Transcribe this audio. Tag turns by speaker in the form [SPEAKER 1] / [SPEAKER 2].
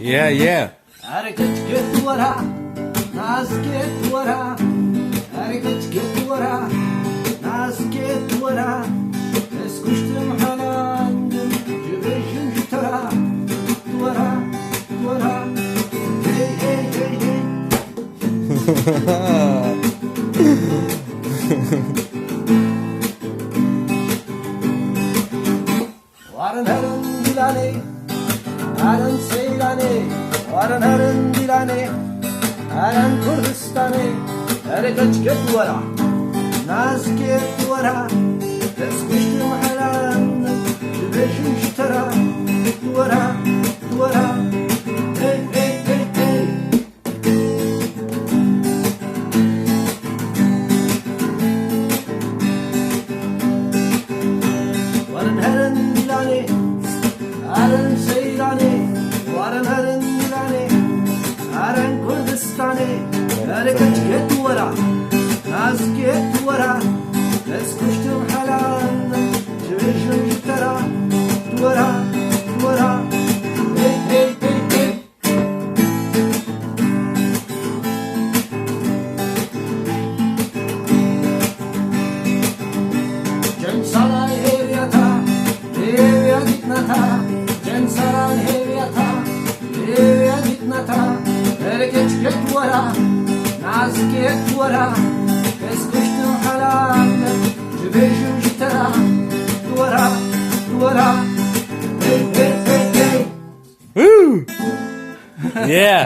[SPEAKER 1] Yeah, yeah.
[SPEAKER 2] Hareket git duvara, naz git duvara. Hareket git duvara, naz git duvara. Eskuştum halandım, cübeşim şu tara. Duvara, duvara. Hey hey hey hey. Varın herın dilane, herın seylane. Varın herın dilane, herın Kurdistan'e. Hareket git duvara, naz git duvara. Eskuştum halandım, cübeşim şu tara. Duvara, duvara. Hey hey hey hey. Varın herın dilane, herın seylane. Varın herın dilane, herın Kurdistan'e. Hareket git duvara, naz git duvara. Eskuştum halandım, cübeşim şu tara. Duvara, duvara. Hey hey hey hey. Cem saray hevyata, hevya gitnata. Cem saray hevyata, hevya gitnata. Hareket git duvara, naz git duvara. Eskuştum halandım, cübeşim şu tara. Duvara, duvara. Hey hey hey hey.
[SPEAKER 1] Woo! Yeah.